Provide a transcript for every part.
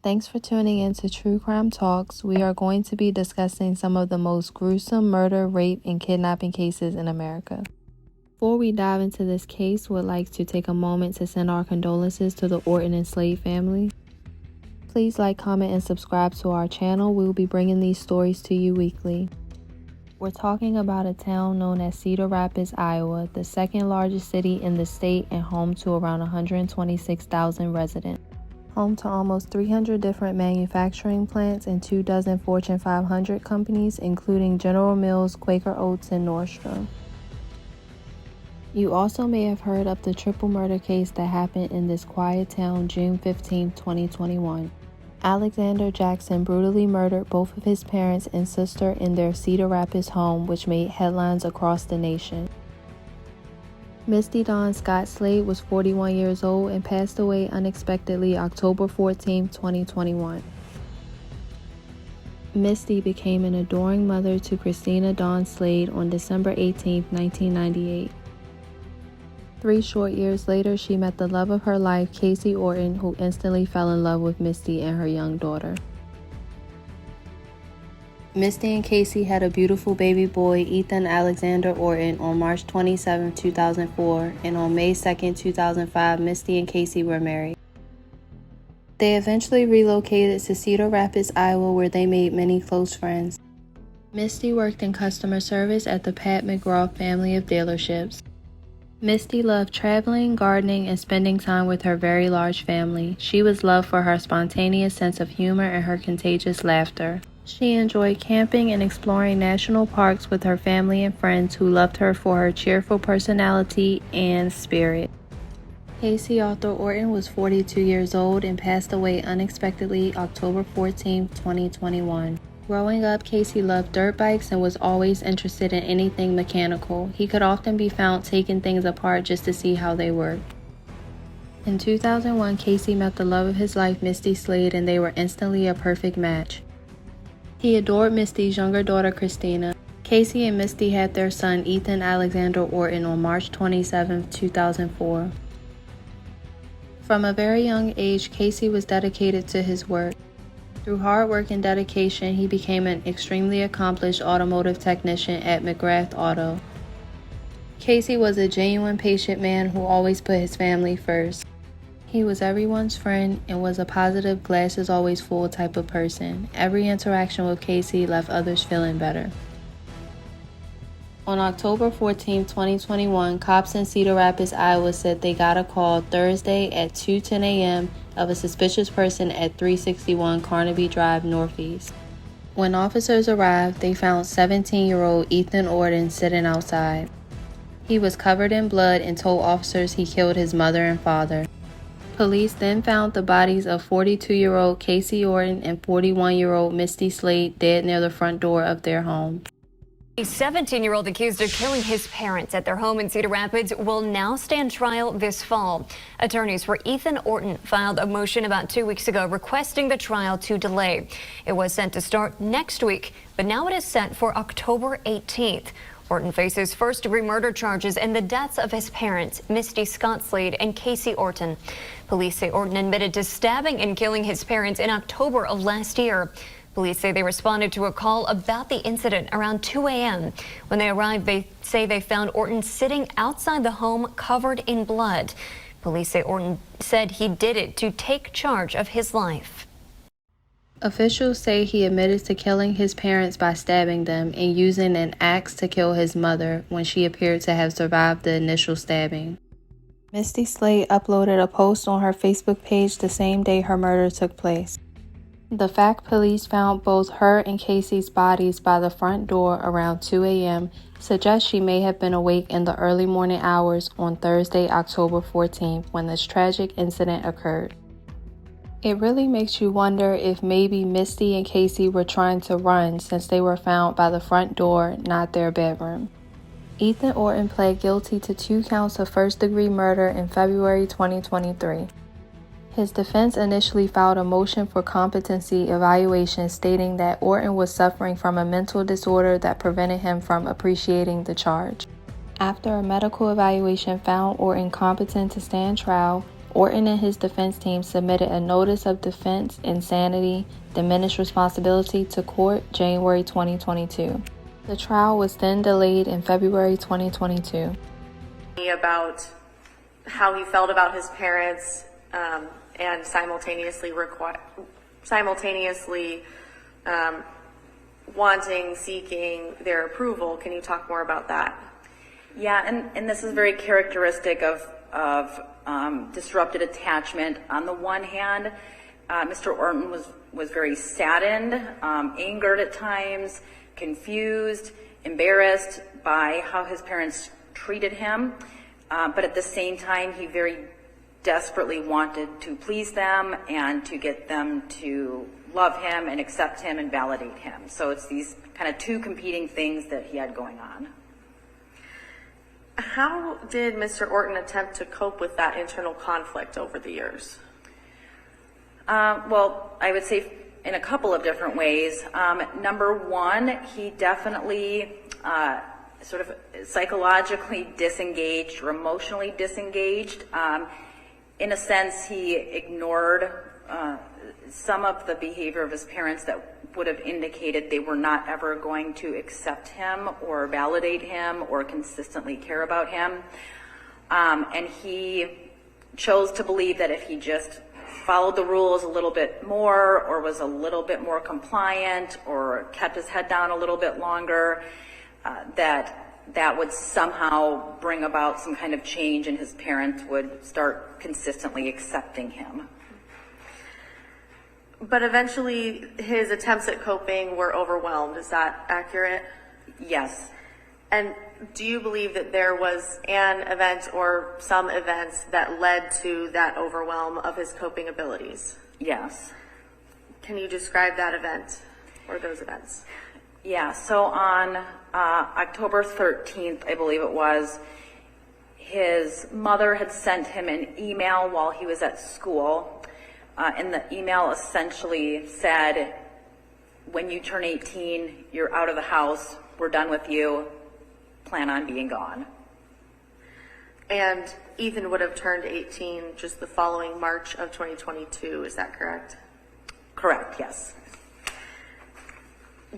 Thanks for tuning in to True Crime Talks. We are going to be discussing some of the most gruesome murder, rape, and kidnapping cases in America. Before we dive into this case, we'd like to take a moment to send our condolences to the Orton and Slade family. Please like, comment, and subscribe to our channel. We will be bringing these stories to you weekly. We're talking about a town known as Cedar Rapids, Iowa, the second largest city in the state and home to around 126,000 residents. Home to almost 300 different manufacturing plants and 24 Fortune 500 companies, including General Mills, Quaker Oats, and Nordstrom. You also may have heard of the triple murder case that happened in this quiet town June 15, 2021. Alexander Jackson brutally murdered both of his parents and sister in their Cedar Rapids home, which made headlines across the nation. Misty Dawn Scott Slade was 41 years old and passed away unexpectedly October 14, 2021. Misty became an adoring mother to Christina Dawn Slade on December 18, 1998. 3 short years later, she met the love of her life, Casey Orton, who instantly fell in love with Misty and her young daughter. Misty and Casey had a beautiful baby boy, Ethan Alexander Orton, on March 27, 2004, and on May 2, 2005, Misty and Casey were married. They eventually relocated to Cedar Rapids, Iowa, where they made many close friends. Misty worked in customer service at the Pat McGraw family of dealerships. Misty loved traveling, gardening, and spending time with her very large family. She was loved for her spontaneous sense of humor and her contagious laughter. She enjoyed camping and exploring national parks with her family and friends who loved her for her cheerful personality and spirit. Casey Arthur Orton was 42 years old and passed away unexpectedly October 14, 2021. Growing up, Casey loved dirt bikes and was always interested in anything mechanical. He could often be found taking things apart just to see how they worked. In 2001, Casey met the love of his life, Misty Slade, and they were instantly a perfect match. He adored Misty's younger daughter, Christina. Casey and Misty had their son, Ethan Alexander Orton, on March 27, 2004. From a very young age, Casey was dedicated to his work. Through hard work and dedication, he became an extremely accomplished automotive technician at McGrath Auto. Casey was a genuine patient man who always put his family first. He was everyone's friend and was a positive, glass is always full type of person. Every interaction with Casey left others feeling better. On October 14, 2021, cops in Cedar Rapids, Iowa said they got a call Thursday at 2:10 a.m. of a suspicious person at 361 Carnaby Drive Northeast. When officers arrived, they found 17-year-old Ethan Orton sitting outside. He was covered in blood and told officers he killed his mother and father. Police then found the bodies of 42-year-old Casey Orton and 41-year-old Misty Slade dead near the front door of their home. A 17-year-old accused of killing his parents at their home in Cedar Rapids will now stand trial this fall. Attorneys for Ethan Orton filed a motion about 2 weeks ago requesting the trial to delay. It was set to start next week, but now it is set for October 18th. Orton faces first-degree murder charges in the deaths of his parents, Misty Scott Slade and Casey Orton. Police say Orton admitted to stabbing and killing his parents in October of last year. Police say they responded to a call about the incident around 2 a.m. When they arrived, they say they found Orton sitting outside the home covered in blood. Police say Orton said he did it to take charge of his life. Officials say he admitted to killing his parents by stabbing them and using an axe to kill his mother when she appeared to have survived the initial stabbing. Misty Slade uploaded a post on her Facebook page the same day her murder took place. The fact police found both her and Casey's bodies by the front door around 2 a.m. suggests she may have been awake in the early morning hours on Thursday, October 14th, when this tragic incident occurred. It really makes you wonder if maybe Misty and Casey were trying to run since they were found by the front door, not their bedroom. Ethan Orton pled guilty to 2 counts of first-degree murder in February 2023. His defense initially filed a motion for competency evaluation stating that Orton was suffering from a mental disorder that prevented him from appreciating the charge. After a medical evaluation found Orton competent to stand trial, Orton and his defense team submitted a notice of defense, insanity, diminished responsibility to court January 2022. The trial was then delayed in February 2022. About how he felt about his parents and simultaneously seeking their approval. Can you talk more about that? Yeah, and this is very characteristic of disrupted attachment. On the one hand, Mr. Orton was very saddened, angered at times, confused, embarrassed by how his parents treated him, but at the same time, he very desperately wanted to please them and to get them to love him and accept him and validate him. So it's these kind of two competing things that he had going on. How did Mr. Orton attempt to cope with that internal conflict over the years? Well, I would say in a couple of different ways. Number one, he definitely sort of psychologically disengaged or emotionally disengaged. In a sense, he ignored some of the behavior of his parents that would have indicated they were not ever going to accept him or validate him or consistently care about him. And he chose to believe that if he just followed the rules a little bit more or was a little bit more compliant or kept his head down a little bit longer, that would somehow bring about some kind of change and his parents would start consistently accepting him. But eventually his attempts at coping were overwhelmed. Is that accurate? Yes. And do you believe that there was an event or some events that led to that overwhelm of his coping abilities? Yes. Can you describe that event or those events? Yeah, so on October 13th, I believe it was, his mother had sent him an email while he was at school. And the email essentially said, when you turn 18, you're out of the house, we're done with you, plan on being gone. And Ethan would have turned 18 just the following March of 2022, is that correct? Correct, yes.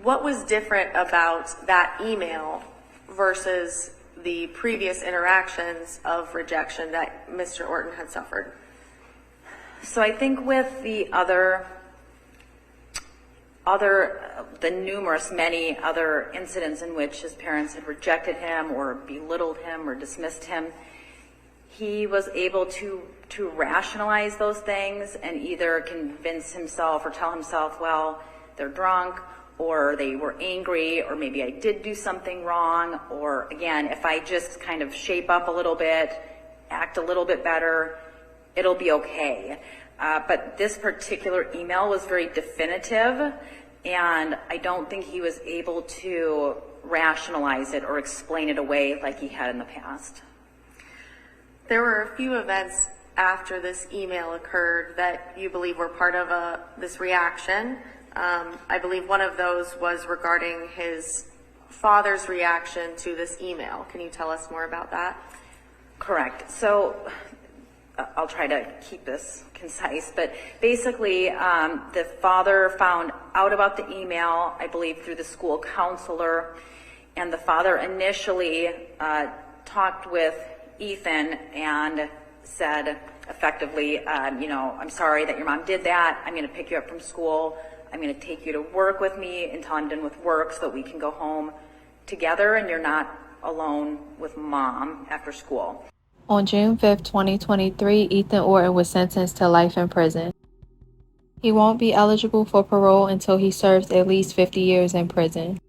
What was different about that email versus the previous interactions of rejection that Mr. Orton had suffered? So I think with the many other incidents in which his parents had rejected him or belittled him or dismissed him, he was able to rationalize those things and either convince himself or tell himself, well, they're drunk, or they were angry, or maybe I did do something wrong, or again, if I just kind of shape up a little bit, act a little bit better, it'll be okay. But this particular email was very definitive, and I don't think he was able to rationalize it or explain it away like he had in the past. There were a few events after this email occurred that you believe were part of this reaction. I believe one of those was regarding his father's reaction to this email. Can you tell us more about that? Correct. So I'll try to keep this concise, but basically the father found out about the email, I believe, through the school counselor, and the father initially talked with Ethan and said effectively, I'm sorry that your mom did that. I'm going to pick you up from school. I'm going to take you to work with me until I'm done with work so that we can go home together and you're not alone with mom after school. On June 5, 2023, Ethan Orton was sentenced to life in prison. He won't be eligible for parole until he serves at least 50 years in prison.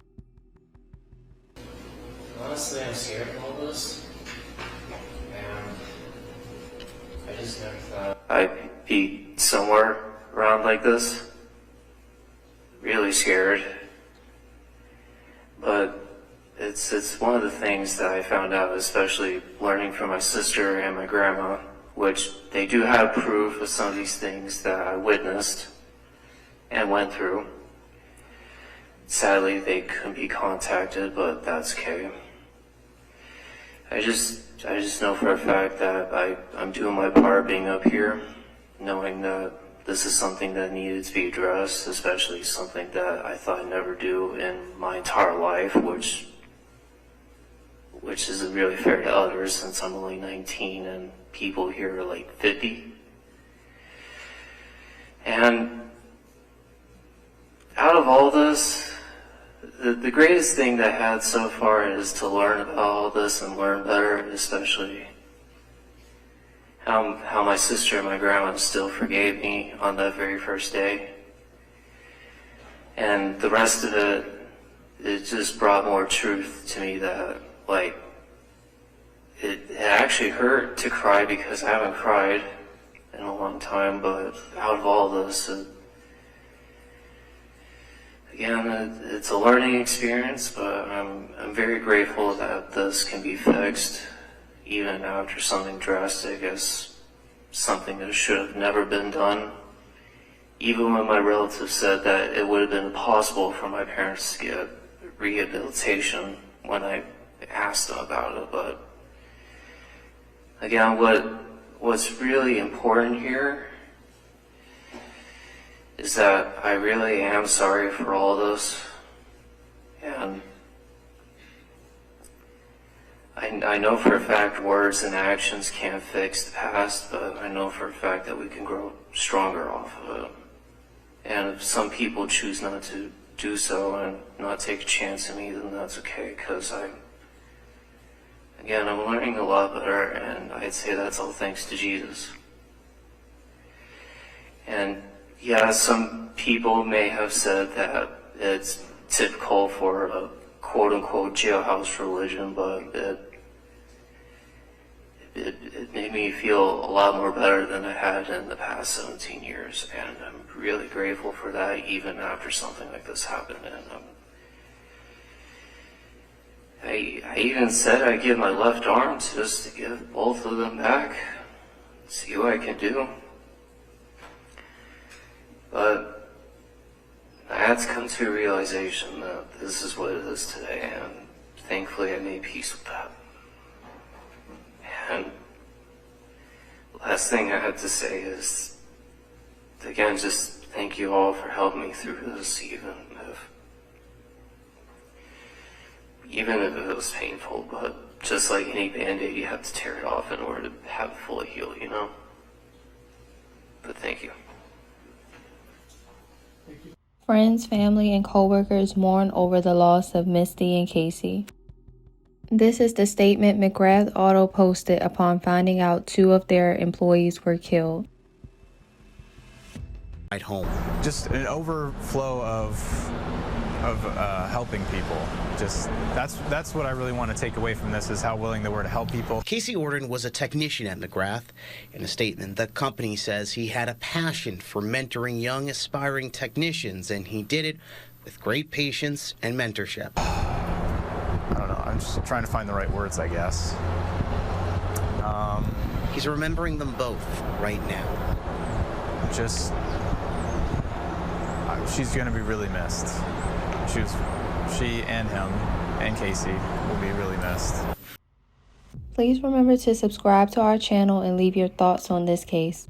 Honestly, I'm scared of all this, and I just never thought I'd be somewhere around like this. Really scared, but it's one of the things that I found out, especially learning from my sister and my grandma, which they do have proof of some of these things that I witnessed and went through. Sadly, they couldn't be contacted, but that's okay. I just know for a fact that I'm doing my part being up here, knowing that this is something that needed to be addressed, especially something that I thought I'd never do in my entire life, which isn't really fair to others since I'm only 19 and people here are like 50. And out of all this, the greatest thing that I had so far is to learn about all this and learn better, especially how my sister and my grandma still forgave me on that very first day. And the rest of it just brought more truth to me that, like, it actually hurt to cry because I haven't cried in a long time, but out of all this, again, it's a learning experience, but I'm very grateful that this can be fixed, even after something drastic as something that should have never been done. Even when my relatives said that it would have been impossible for my parents to get rehabilitation when I asked them about it. But again, what's really important here is that I really am sorry for all this, and I know for a fact words and actions can't fix the past, but I know for a fact that we can grow stronger off of it. And if some people choose not to do so and not take a chance on me, then that's okay, because I'm learning a lot better, and I'd say that's all thanks to Jesus. And yeah, some people may have said that it's typical for a quote-unquote jailhouse religion, but it made me feel a lot more better than I had in the past 17 years, and I'm really grateful for that, even after something like this happened. And I even said I'd give my left arm just to give both of them back, see what I can do. But I had to come to a realization that this is what it is today, and thankfully I made peace with that. And the last thing I have to say is, again, just thank you all for helping me through this, even if it was painful. But just like any Band-Aid, you have to tear it off in order to have it fully heal, you know? But thank you. Friends, family, and coworkers mourn over the loss of Misty and Casey. This is the statement McGrath Auto posted upon finding out 2 of their employees were killed. At home. Just an overflow of helping people. Just that's what I really want to take away from this, is how willing they were to help people. Casey Orton was a technician at McGrath. In a statement, the company says he had a passion for mentoring young aspiring technicians, and he did it with great patience and mentorship. I don't know. I'm just trying to find the right words, I guess. He's remembering them both right now. She's going to be really missed. She and him and Casey will be really missed. Please remember to subscribe to our channel and leave your thoughts on this case.